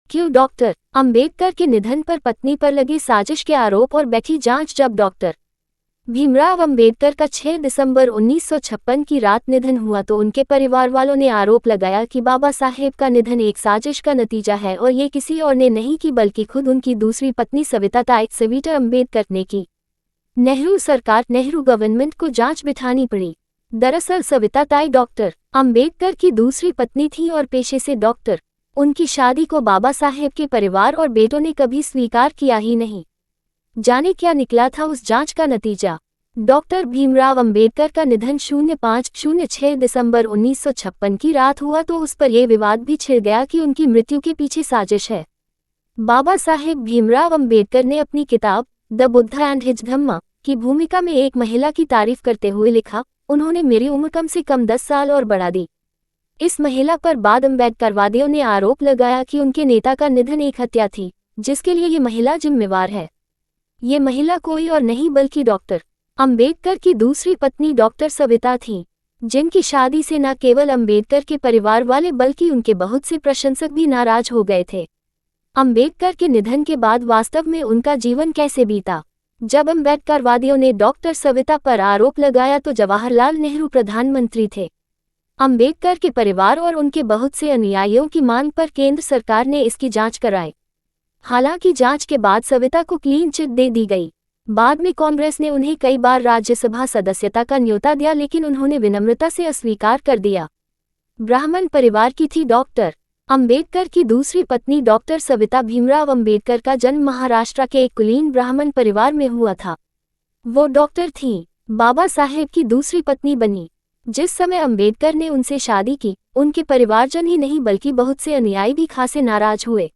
क्यों डॉक्टर अंबेडकर के निधन पर पत्नी पर लगे साजिश के आरोप और बैठी जांच। जब डॉक्टर भीमराव अंबेडकर का 6 दिसंबर 1956 की रात निधन हुआ तो उनके परिवार वालों ने आरोप लगाया कि बाबा साहेब का निधन एक साजिश का नतीजा है और ये किसी और ने नहीं की बल्कि खुद उनकी दूसरी पत्नी सविता अंबेडकर ने की। नेहरू सरकार नेहरू गवर्नमेंट को जांच बिठानी पड़ी। दरअसल सविता डॉक्टर अंबेडकर की दूसरी पत्नी थी और पेशे से डॉक्टर। उनकी शादी को बाबा साहेब के परिवार और बेटों ने कभी स्वीकार किया ही नहीं। जाने क्या निकला था उस जांच का नतीजा। डॉक्टर भीमराव अंबेडकर का निधन 05-06 दिसंबर 1956 की रात हुआ तो उस पर यह विवाद भी छिड़ गया कि उनकी मृत्यु के पीछे साजिश है। बाबा साहेब भीमराव अंबेडकर ने अपनी किताब द बुद्धा एंड हिज धम्मा की भूमिका में एक महिला की तारीफ करते हुए लिखा, उन्होंने मेरी उम्र कम से कम 10 साल और बढ़ा दी। इस महिला पर बाद अम्बेडकरवादियों ने आरोप लगाया कि उनके नेता का निधन एक हत्या थी जिसके लिए ये महिला जिम्मेवार है। ये महिला कोई और नहीं बल्कि डॉक्टर अंबेडकर की दूसरी पत्नी डॉक्टर सविता थी, जिनकी शादी से न केवल अंबेडकर के परिवार वाले बल्कि उनके बहुत से प्रशंसक भी नाराज हो गए थे। अंबेडकर के निधन के बाद वास्तव में उनका जीवन कैसे बीता। जब अम्बेडकरवादियों ने डॉक्टर सविता पर आरोप लगाया तो जवाहरलाल नेहरू प्रधानमंत्री थे। अंबेडकर के परिवार और उनके बहुत से अनुयायियों की मांग पर केंद्र सरकार ने इसकी जांच कराई। हालांकि जांच के बाद सविता को क्लीन चिट दे दी गई। बाद में कांग्रेस ने उन्हें कई बार राज्यसभा सदस्यता का न्योता दिया लेकिन उन्होंने विनम्रता से अस्वीकार कर दिया। ब्राह्मण परिवार की थी डॉक्टर अंबेडकर की दूसरी पत्नी डॉक्टर सविता। भीमराव अंबेडकर का जन्म महाराष्ट्र के एक कुलीन ब्राह्मण परिवार में हुआ था। वो डॉक्टर थीं, बाबा साहेब की दूसरी पत्नी बनी। जिस समय अंबेडकर ने उनसे शादी की, उनके परिवारजन ही नहीं बल्कि बहुत से अनुयायी भी खासे नाराज हुए।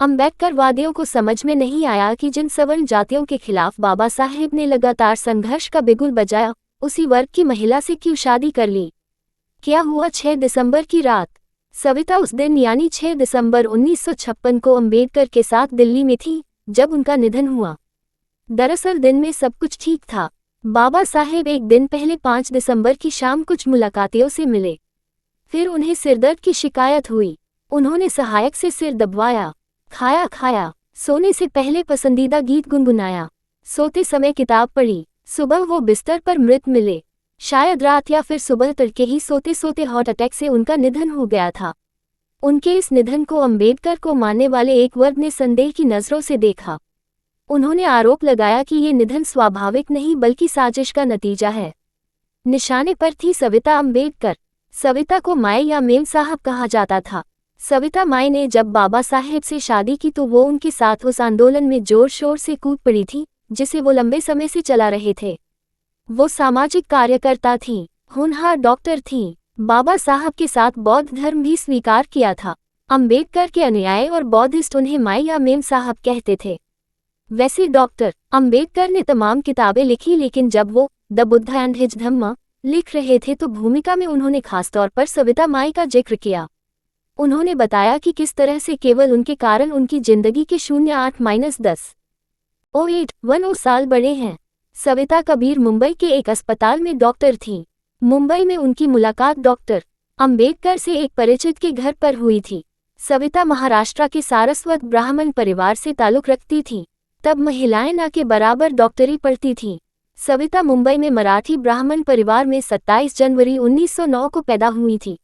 अंबेडकरवादियों को समझ में नहीं आया कि जिन सवर्ण जातियों के खिलाफ बाबा साहेब ने लगातार संघर्ष का बिगुल बजाया, उसी वर्ग की महिला से क्यों शादी कर ली। क्या हुआ 6 दिसंबर की रात। सविता उस दिन यानी 6 दिसंबर 1956 को अंबेडकर के साथ दिल्ली में थी जब उनका निधन हुआ। दरअसल दिन में सब कुछ ठीक था। बाबा साहेब एक दिन पहले 5 दिसंबर की शाम कुछ मुलाकातियों से मिले। फिर उन्हें सिरदर्द की शिकायत हुई। उन्होंने सहायक से सिर दबवाया, खाया, सोने से पहले पसंदीदा गीत गुनगुनाया, सोते समय किताब पढ़ी। सुबह वो बिस्तर पर मृत मिले। शायद रात या फिर सुबह तड़के ही सोते सोते हार्ट अटैक से उनका निधन हो गया था। उनके इस निधन को अंबेडकर को मानने वाले एक वर्ग ने संदेह की नज़रों से देखा। उन्होंने आरोप लगाया कि ये निधन स्वाभाविक नहीं बल्कि साजिश का नतीजा है। निशाने पर थी सविता अंबेडकर। सविता को माए या मेम साहब कहा जाता था। सविता माए ने जब बाबा साहेब से शादी की तो वो उनके साथ उस आंदोलन में जोर शोर से कूद पड़ी थी जिसे वो लंबे समय से चला रहे थे। वो सामाजिक कार्यकर्ता थीं, होनहार डॉक्टर थीं। बाबा साहब के साथ बौद्ध धर्म भी स्वीकार किया था। अंबेडकर के अनुयायी और बौद्धिस्ट उन्हें माए या मेम साहब कहते थे। वैसे डॉक्टर अंबेडकर ने तमाम किताबें लिखी लेकिन जब वो द बुद्धा एंड हिज धम्मा लिख रहे थे तो भूमिका में उन्होंने खासतौर पर सविता माई का जिक्र किया। उन्होंने बताया कि किस तरह से केवल उनके कारण उनकी जिंदगी के 08-10 साल बड़े हैं। सविता कबीर मुंबई के एक अस्पताल में डॉक्टर थीं। मुंबई में उनकी मुलाकात डॉक्टर अंबेडकर से एक परिचित के घर पर हुई थी। सविता महाराष्ट्र के सारस्वत ब्राह्मण परिवार से ताल्लुक रखती थीं। तब महिलाएं न के बराबर डॉक्टरी पढ़ती थीं। सविता मुंबई में मराठी ब्राह्मण परिवार में 27 जनवरी 1909 को पैदा हुई थी।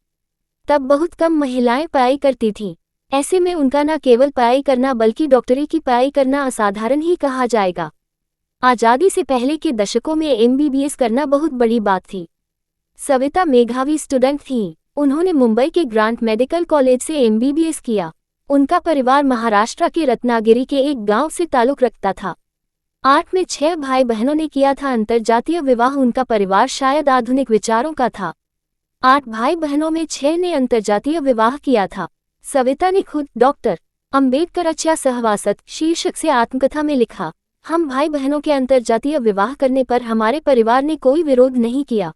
तब बहुत कम महिलाएं पढ़ाई करती थीं। ऐसे में उनका न केवल पढ़ाई करना बल्कि डॉक्टरी की पढ़ाई करना असाधारण ही कहा जाएगा। आज़ादी से पहले के दशकों में MBBS करना बहुत बड़ी बात थी। सविता मेधावी स्टूडेंट थीं। उन्होंने मुंबई के ग्रांट मेडिकल कॉलेज से MBBS किया। उनका परिवार महाराष्ट्र के रत्नागिरी के एक गांव से ताल्लुक रखता था। 8 में 6 भाई बहनों ने किया था अंतर्जातीय विवाह। उनका परिवार शायद आधुनिक विचारों का था। 8 भाई बहनों में 6 ने अंतर्जातीय विवाह किया था। सविता ने खुद डॉक्टर अंबेडकर अच्छा सहवासत शीर्षक से आत्मकथा में लिखा, हम भाई बहनों के अंतर्जातीय विवाह करने पर हमारे परिवार ने कोई विरोध नहीं किया।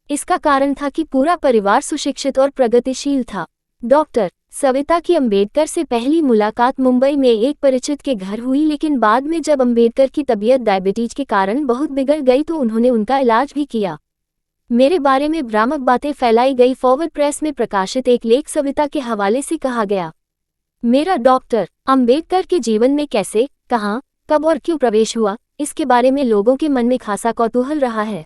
इसका कारण था कि पूरा परिवार सुशिक्षित और प्रगतिशील था। डॉक्टर सविता की अंबेडकर से पहली मुलाकात मुंबई में एक परिचित के घर हुई लेकिन बाद में जब अंबेडकर की तबीयत डायबिटीज के कारण बहुत बिगड़ गई तो उन्होंने उनका इलाज भी किया। मेरे बारे में भ्रामक बातें फैलाई गई। फॉरवर्ड प्रेस में प्रकाशित एक लेख सविता के हवाले से कहा गया। मेरा डॉक्टर अंबेडकर के जीवन में कैसे, कहाँ, कब और क्यों प्रवेश हुआ, इसके बारे में लोगों के मन में खासा कौतूहल रहा है।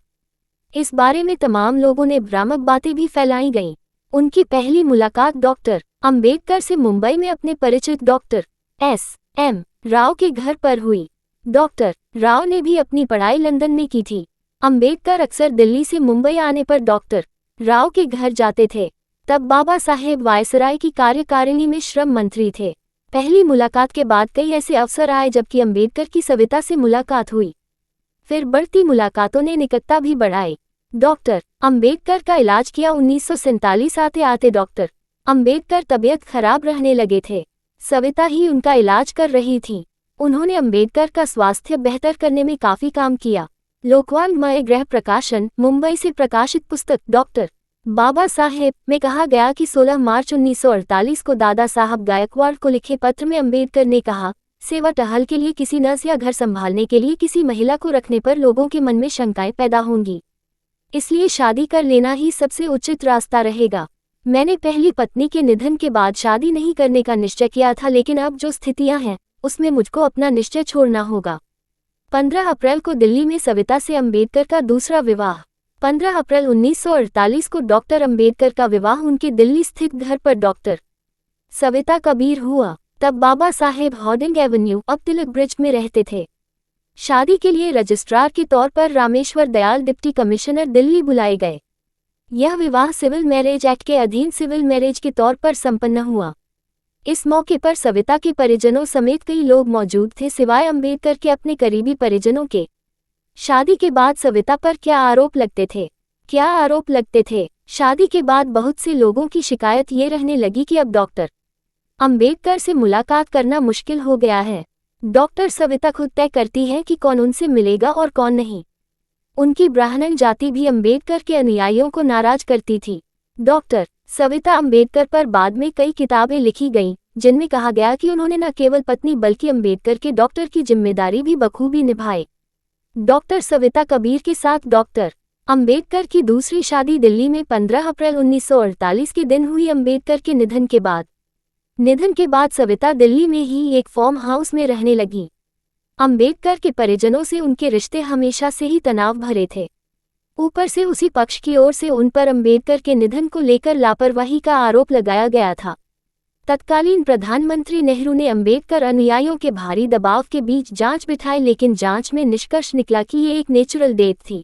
इस बारे में तमाम लोगों ने भ्रामक बातें भी फैलाई गईं। उनकी पहली मुलाकात डॉक्टर अंबेडकर से मुंबई में अपने परिचित डॉक्टर S.M. राव के घर पर हुई। डॉक्टर राव ने भी अपनी पढ़ाई लंदन में की थी। अंबेडकर अक्सर दिल्ली से मुंबई आने पर डॉक्टर राव के घर जाते थे। तब बाबा साहेब वायसराय की कार्यकारिणी में श्रम मंत्री थे। पहली मुलाकात के बाद कई ऐसे अवसर आए जबकि अंबेडकर की सविता से मुलाकात हुई। फिर बढ़ती मुलाकातों ने निकटता भी बढ़ाई। डॉक्टर अंबेडकर का इलाज किया। 1947 आते आते डॉक्टर अंबेडकर तबीयत खराब रहने लगे थे। सविता ही उनका इलाज कर रही थी। उन्होंने अंबेडकर का स्वास्थ्य बेहतर करने में काफी काम किया। लोकवाङ्मय गृह प्रकाशन मुंबई से प्रकाशित पुस्तक डॉक्टर बाबा साहेब में कहा गया कि 16 मार्च 1948 को दादा साहब गायकवाड़ को लिखे पत्र में अंबेडकर ने कहा, सेवा टहल के लिए किसी नर्स या घर संभालने के लिए किसी महिला को रखने पर लोगों के मन में शंकाएं पैदा होंगी, इसलिए शादी कर लेना ही सबसे उचित रास्ता रहेगा। मैंने पहली पत्नी के निधन के बाद शादी नहीं करने का निश्चय किया था, लेकिन अब जो स्थितियां हैं उसमें मुझको अपना निश्चय छोड़ना होगा। 15 अप्रैल को दिल्ली में सविता से अंबेडकर का दूसरा विवाह। 15 अप्रैल 1948 को डॉक्टर अंबेडकर का विवाह उनके दिल्ली स्थित घर पर डॉक्टर सविता कबीर हुआ। तब बाबा साहेब हॉर्डिंग एवेन्यू अब तिलक ब्रिज में रहते थे। शादी के लिए रजिस्ट्रार के तौर पर रामेश्वर दयाल डिप्टी कमिश्नर दिल्ली बुलाए गए। यह विवाह सिविल मैरिज एक्ट के अधीन सिविल मैरिज के तौर पर संपन्न हुआ। इस मौके पर सविता के परिजनों समेत कई लोग मौजूद थे, सिवाय अंबेडकर के अपने करीबी परिजनों के। शादी के बाद सविता पर क्या आरोप लगते थे? शादी के बाद बहुत से लोगों की शिकायत ये रहने लगी कि अब डॉक्टर अंबेडकर से मुलाकात करना मुश्किल हो गया है। डॉक्टर सविता खुद तय करती हैं कि कौन उनसे मिलेगा और कौन नहीं। उनकी ब्राह्मण जाति भी अंबेडकर के अनुयायियों को नाराज करती थी। डॉक्टर सविता अंबेडकर पर बाद में कई किताबें लिखी गईं, जिनमें कहा गया कि उन्होंने न केवल पत्नी बल्कि अंबेडकर के डॉक्टर की जिम्मेदारी भी बखूबी निभाई। डॉक्टर सविता कबीर के साथ डॉक्टर अंबेडकर की दूसरी शादी दिल्ली में 15 अप्रैल 1948 के दिन हुई। अंबेडकर के निधन के बाद सविता दिल्ली में ही एक फार्म हाउस में रहने लगी। अंबेडकर के परिजनों से उनके रिश्ते हमेशा से ही तनाव भरे थे। ऊपर से उसी पक्ष की ओर से उन पर अंबेडकर के निधन को लेकर लापरवाही का आरोप लगाया गया था। तत्कालीन प्रधानमंत्री नेहरू ने अंबेडकर अनुयायियों के भारी दबाव के बीच जांच बिठाई, लेकिन जांच में निष्कर्ष निकला कि ये एक नेचुरल डेथ थी।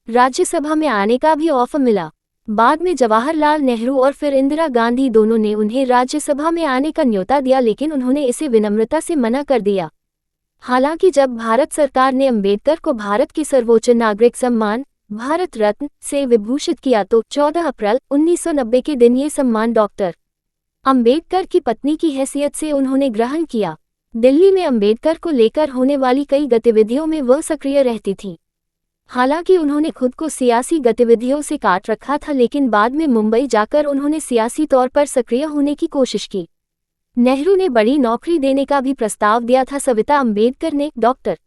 राज्यसभा में आने का भी ऑफर मिला। बाद में जवाहरलाल नेहरू और फिर इंदिरा गांधी दोनों ने उन्हें राज्यसभा में आने का न्योता दिया, लेकिन उन्होंने इसे विनम्रता से मना कर दिया। हालांकि जब भारत सरकार ने अंबेडकर को भारत के सर्वोच्च नागरिक सम्मान भारत रत्न से विभूषित किया तो 14 अप्रैल 1990 के दिन ये सम्मान डॉक्टर अंबेडकर की पत्नी की हैसियत से उन्होंने ग्रहण किया। दिल्ली में अंबेडकर को लेकर होने वाली कई गतिविधियों में वह सक्रिय रहती थी। हालांकि उन्होंने खुद को सियासी गतिविधियों से काट रखा था, लेकिन बाद में मुंबई जाकर उन्होंने सियासी तौर पर सक्रिय होने की कोशिश की। नेहरू ने बड़ी नौकरी देने का भी प्रस्ताव दिया था। सविता अंबेडकर ने डॉक्टर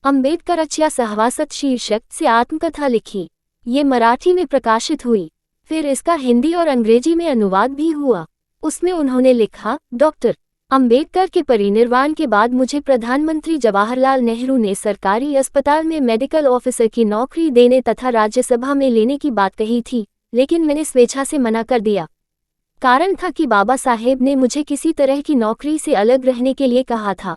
अंबेडकर अच्छा सहवासत शीर्षक से आत्मकथा लिखी। ये मराठी में प्रकाशित हुई। फिर इसका हिंदी और अंग्रेजी में अनुवाद भी हुआ। उसमें उन्होंने लिखा, डॉक्टर अंबेडकर के परिनिर्वाण के बाद मुझे प्रधानमंत्री जवाहरलाल नेहरू ने सरकारी अस्पताल में मेडिकल ऑफिसर की नौकरी देने तथा राज्यसभा में लेने की बात कही थी, लेकिन मैंने स्वेच्छा से मना कर दिया। कारण था कि बाबा साहेब ने मुझे किसी तरह की नौकरी से अलग रहने के लिए कहा था।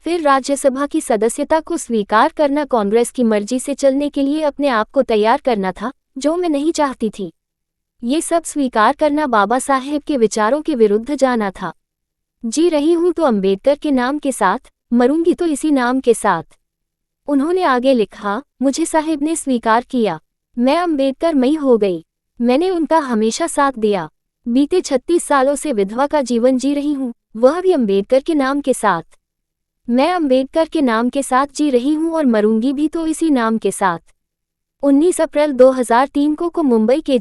फिर राज्यसभा की सदस्यता को स्वीकार करना कांग्रेस की मर्जी से चलने के लिए अपने आप को तैयार करना था, जो मैं नहीं चाहती थी। ये सब स्वीकार करना बाबा साहेब के विचारों के विरुद्ध जाना था। जी रही हूं तो अंबेडकर के नाम के साथ, मरूंगी तो इसी नाम के साथ। उन्होंने आगे लिखा, मुझे साहेब ने स्वीकार किया, मैं अंबेडकर मई हो गई। मैंने उनका हमेशा साथ दिया। बीते 36 सालों से विधवा का जीवन जी रही हूं, वह भी अंबेडकर के नाम के साथ। मैं अंबेडकर के नाम के साथ जी रही हूं और मरूंगी भी तो इसी नाम के साथ। 19 अप्रैल 2003 को मुंबई के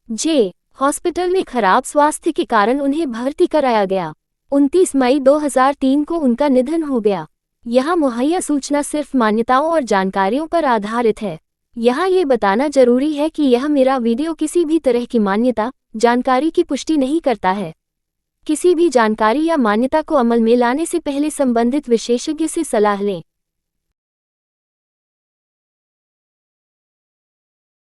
जे हॉस्पिटल में खराब स्वास्थ्य के कारण उन्हें भर्ती कराया गया। 29 मई 2003 को उनका निधन हो गया। यहाँ मुहैया सूचना सिर्फ मान्यताओं और जानकारियों पर आधारित है। यहाँ ये बताना जरूरी है कि यह मेरा वीडियो किसी भी तरह की मान्यता, जानकारी की पुष्टि नहीं करता है। किसी भी जानकारी या मान्यता को अमल में लाने से पहले संबंधित विशेषज्ञ से सलाह लें।